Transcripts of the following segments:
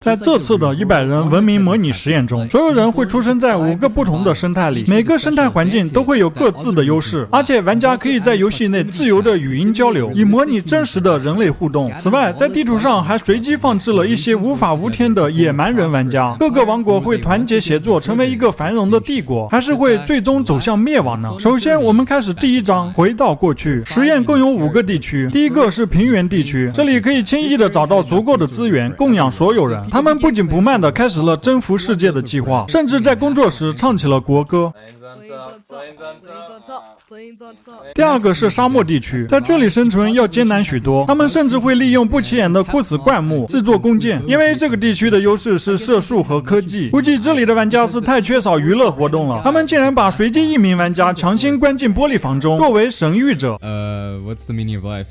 在这次的100人文明模拟实验中，所有人会出生在5个不同的生态里，每个生态环境都会有各自的优势，而且玩家可以在游戏内自由的语音交流，以模拟真实的人类互动。此外，在地图上还随机放置了一些无法无天的野蛮人玩家，各个王国会团结协作，成为一个繁荣的帝国，还是会最终走向灭亡呢？首先，我们开始第1章，回到过去。实验共有5个地区，第一个是平原地区，这里可以轻易的找到足够的资源供养所有人。他们不紧不慢的开始了征服世界的计划，甚至在工作时唱起了国歌。第二个是沙漠地区，在这里生存要艰难许多，他们甚至会利用不起眼的枯死灌木制作弓箭，因为这个地区的优势是射术和科技。估计这里的玩家是太缺少娱乐活动了，他们竟然把随机1名玩家强行关进玻璃房中，作为神谕者。What's the meaning of life?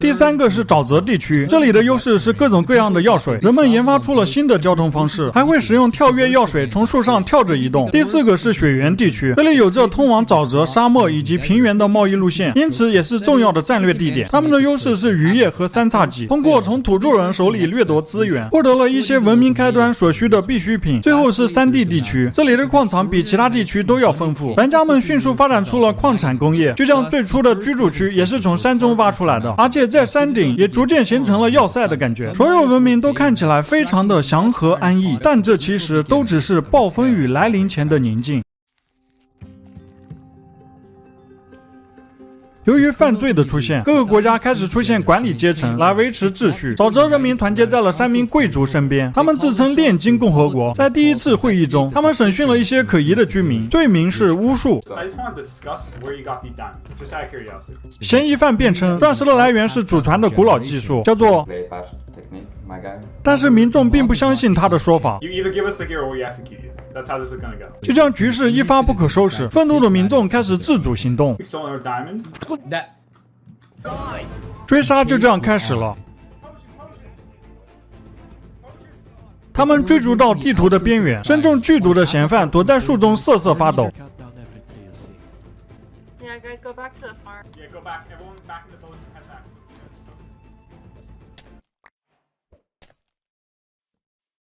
第3个是沼泽地区，这里的优势是各种各样的药水，人们研发出了新的交通方式，还会使用跳跃药水从树上跳着移动。第4个是雪原地区，这里有着通往沼泽、沙漠以及平原的贸易路线，因此也是重要的战略地点。他们的优势是渔业和三叉戟，通过从土著人手里掠夺资源，获得了一些文明开端所需的必需品。最后是山地地区，这里的矿场比其他地区都要丰富，玩家们迅速发展出了矿产工业，就像最初的居住区也是从山中挖出来的，而且在山顶也逐渐形成了要塞的感觉，所有文明都看起来非常的祥和安逸，但这其实都只是暴风雨来临前的宁静。由于犯罪的出现，各个国家开始出现管理阶层来维持秩序。沼泽人民团结在了3名贵族身边，他们自称炼金共和国。在第1次会议中，他们审讯了一些可疑的居民，罪名是巫术。嫌疑犯辩称，钻石的来源是祖传的古老技术，叫做……但是民众并不相信他的说法。就这样，局势一发不可收拾，愤怒的民众开始自主行动，追杀就这样开始了。他们追逐到地图的边缘，身中剧毒的嫌犯躲在树中瑟瑟发抖。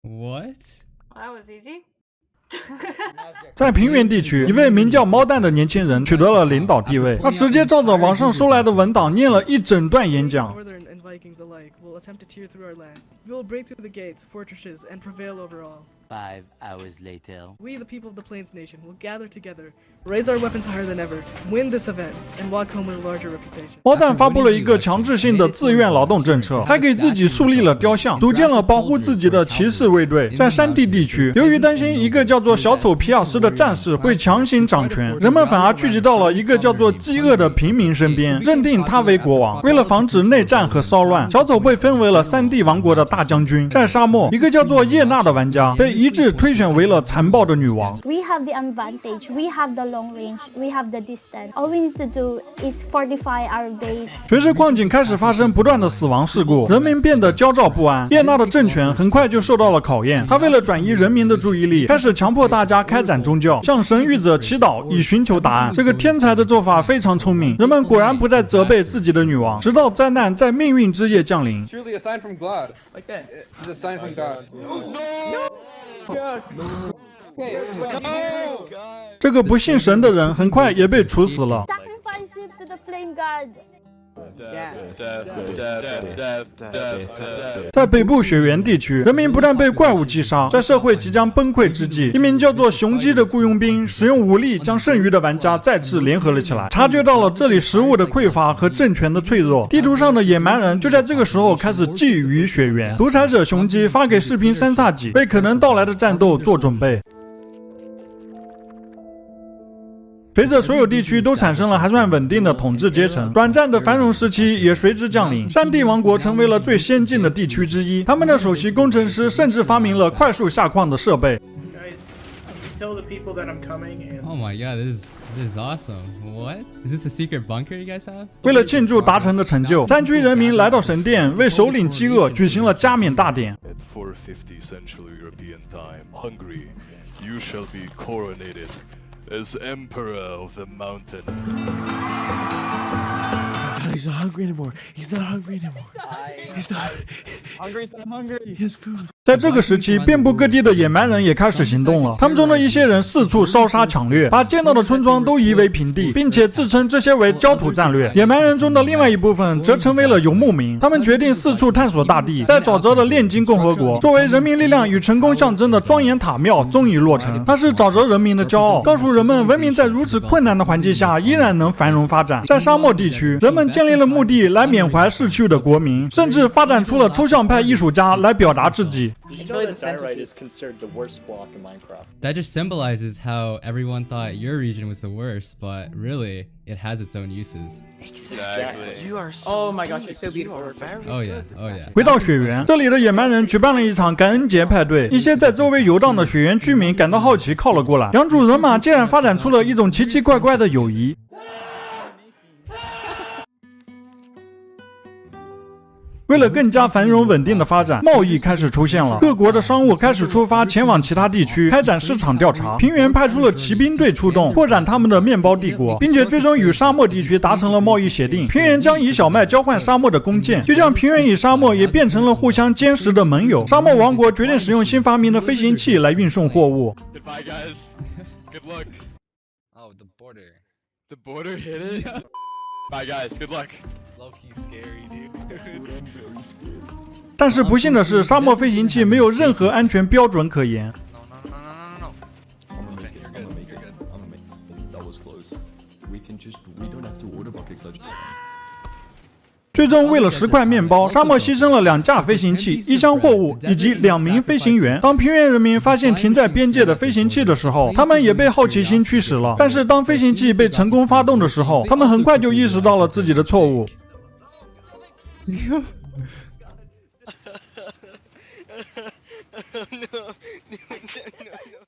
What? That was easy. 在平原地区，一位名叫猫蛋的年轻人取得了领导地位，他直接照着网上收来的文档念了一整段演讲。5 hours later, we, the people of the Plains Nation, will gather together, raise our weapons higher than ever, win this event, and walk home with a larger reputation. 猫蛋发布了一个强制性的自愿劳动政策，还给自己树立了雕像，组建了保护自己的骑士卫队。在山地地区，由于担心一个叫做小丑皮尔斯的战士会强行掌权，人们反而聚集到了一个叫做饥饿的平民身边，认定他为国王。为了防止内战和骚乱，小丑被分为了3地王国的大将军。在沙漠，一个叫做叶娜的玩家被一致推选为了残暴的女王。 We have the advantage, we have the long range, we have the distance. All we need to do is fortify our base. 随着矿井开始发生不断的死亡事故，人民变得焦躁不安。叶娜的政权很快就受到了考验，她为了转移人民的注意力，开始强迫大家开展宗教，向神谕者祈祷以寻求答案。这个天才的做法非常聪明，人们果然不再责备自己的女王，直到灾难在命运之夜降临。 Surely a sign from God. Like that. It's a sign from God. No! 这个不信神的人很快也被处死了。 Sacrifice it to the flame god. 在北部雪原地区，人民不但被怪物击杀，在社会即将崩溃之际，一名叫做雄鸡的雇佣兵使用武力将剩余的玩家再次联合了起来。察觉到了这里食物的匮乏和政权的脆弱，地图上的野蛮人就在这个时候开始觊觎雪原。独裁者雄鸡发给士兵三叉戟，为可能到来的战斗做准备。 随着所有地区都产生了还算稳定的统治阶层，短暂的繁荣时期也随之降临。山地王国成为了最先进的地区之一，他们的首席工程师甚至发明了快速下矿的设备。 Oh my god, this is awesome. What? Is this a secret bunker you guys have? 为了庆祝达成的成就，山区人民来到神殿，为首领饥饿举行了加冕大典。 At 450 Central European time, Hungary, you shall be coronated as Emperor of the Mountain. He's not hungry anymore. He's not hungry anymore. He's not hungry. He's not hungry. He has food. 在这个时期，遍布各地的野蛮人也开始行动了。他们中的一些人四处烧杀抢掠，把见到的村庄都夷为平地，并且自称这些为焦土战略。野蛮人中的另外一部分则成为了游牧民，他们决定四处探索大地。在沼泽的炼金共和国，作为人民力量与成功象征的庄严塔庙终于落成，它是沼泽人民的骄傲，告诉人们文明在如此困难的环境下依然能繁荣发展。在沙漠地区，人们建立了墓地来缅怀逝去的国民，甚至发展出了抽象派艺术家来表达自己。That just symbolizes how everyone thought your region was the worst, but really, it has its own uses. Exactly. You are so Oh my gosh, you're so deep. beautiful. You are very Oh yeah, good. oh yeah. 回到雪原，这里的野蛮人举办了一场感恩节派对。一些在周围游荡的雪原居民感到好奇，靠了过来。两组人马竟然发展出了一种奇奇怪怪的友谊。为了更加繁荣稳定的发展，贸易开始出现了，各国的商务开始出发前往其他地区开展市场调查。平原派出了骑兵队出动，扩展他们的面包帝国，并且最终与沙漠地区达成了贸易协定。平原将以小麦交换沙漠的弓箭，就像平原与沙漠也变成了互相坚实的盟友。沙漠王国决定使用新发明的飞行器来运送货物。 Goodbye, guys. Good luck. Oh, the border. The border hit it. Bye, guys. Good luck. Low-key scary, dude. 但是不幸的是，沙漠飞行器没有任何安全标准可言。 No. Okay, you're good. You're good. That was close. We don't have to order bucket clutch. 最终，为了10块面包，沙漠牺牲了2架飞行器、1箱货物以及2名飞行员。当平原人民发现停在边界的飞行器的时候，他们也被好奇心驱使了。但是当飞行器被成功发动的时候，他们很快就意识到了自己的错误。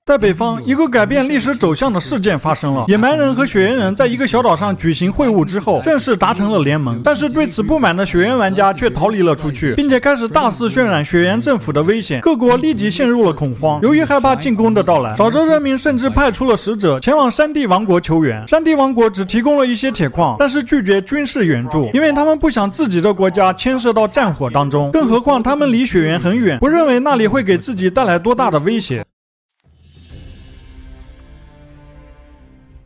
在北方，一个改变历史走向的事件发生了。野蛮人和雪原人在一个小岛上举行会晤之后，正式达成了联盟。但是对此不满的雪原玩家却逃离了出去，并且开始大肆渲染雪原政府的危险。各国立即陷入了恐慌。由于害怕进攻的到来，沼泽人民甚至派出了使者前往山地王国求援。山地王国只提供了一些铁矿，但是拒绝军事援助，因为他们不想自己的国家牵涉到战火当中。更何况他们离雪原很远，不认为那里会给自己带来多大的威胁。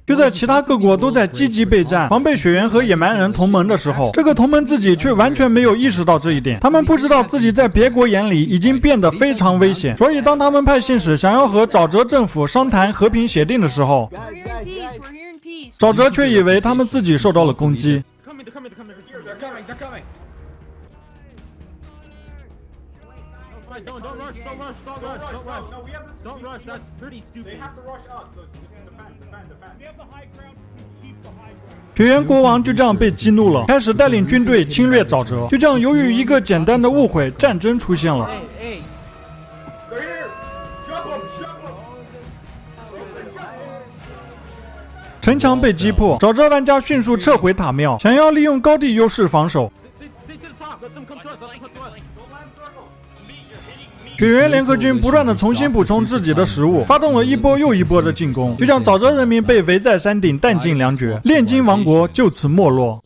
就在其他各国都在积极备战，防备雪原和野蛮人同盟的时候，这个同盟自己却完全没有意识到这一点。他们不知道自己在别国眼里已经变得非常危险，所以当他们派信使想要和沼泽政府商谈和平协定的时候，沼泽却以为他们自己受到了攻击。 雪原国王就这样被激怒了，开始带领军队侵略沼泽。就这样，由于一个简单的误会，战争出现了。城墙被击破，沼泽玩家迅速撤回塔庙，想要利用高地优势防守。 雪原联合军不断地重新补充自己的食物，发动了一波又一波的进攻，就像沼泽人民被围在山顶，弹尽粮绝，炼金王国就此没落。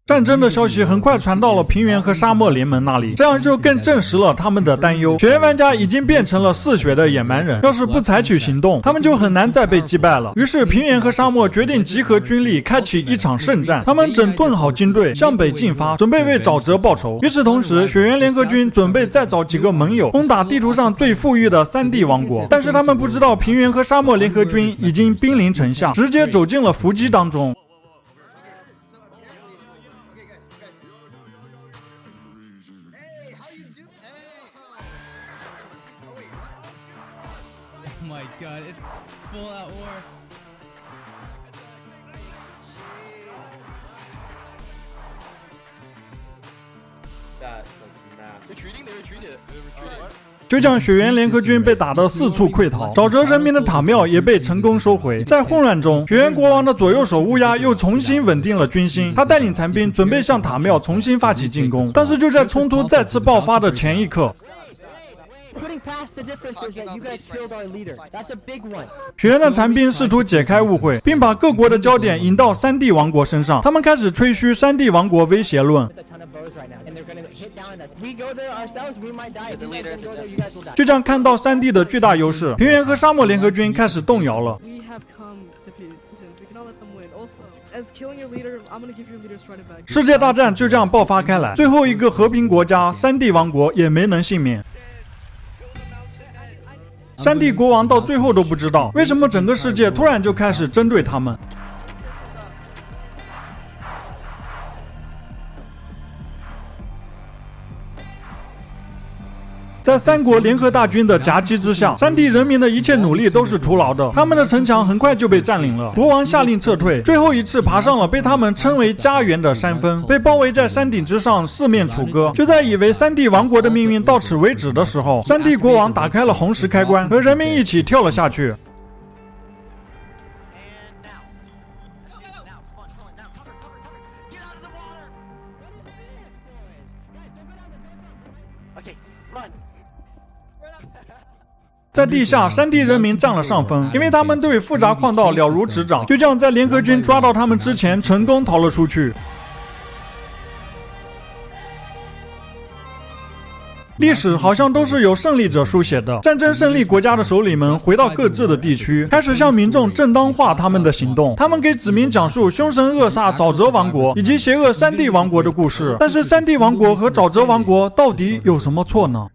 战争的消息很快传到了平原和沙漠联盟那里，这样就更证实了他们的担忧。雪原玩家已经变成了嗜血的野蛮人，要是不采取行动，他们就很难再被击败了。于是平原和沙漠决定集合军力，开启一场圣战。他们整顿好军队，向北进发，准备为沼泽报仇。与此同时，雪原联合军准备再找几个盟友，攻打地图上最富裕的3地王国。但是他们不知道，平原和沙漠联合军已经兵临城下，直接走进了伏击当中。 Oh my god, it's full out war. That was massive. Retreating? They retreated. What? 就这样，雪原联合军被打得四处溃逃，沼泽人民的塔庙也被成功收回。在混乱中，雪原国王的左右手乌鸦又重新稳定了军心，他带领残兵准备向塔庙重新发起进攻。但是就在冲突再次爆发的前一刻，雪原的残兵试图解开误会，并把各国的焦点引到山地王国身上。他们开始吹嘘山地王国威胁论。就这样，看到山地的巨大优势，平原和沙漠联合军开始动摇了。世界大战就这样爆发开来，最后一个和平国家山地王国也没能幸免。山地国王到最后都不知道为什么整个世界突然就开始针对他们。在三国联合大军的夹击之下，山地人民的一切努力都是徒劳的。他们的城墙很快就被占领了，国王下令撤退，最后一次爬上了被他们称为家园的山峰，被包围在山顶之上，四面楚歌。就在以为山地王国的命运到此为止的时候，山地国王打开了红石开关，和人民一起跳了下去。在地下，山地人民占了上风，因为他们对复杂矿道了如指掌，就这样在联合军抓到他们之前成功逃了出去。历史好像都是由胜利者书写的，战争胜利国家的首领们回到各自的地区，开始向民众正当化他们的行动。他们给子民讲述凶神恶煞沼泽王国以及邪恶山地王国的故事，但是山地王国和沼泽王国到底有什么错呢？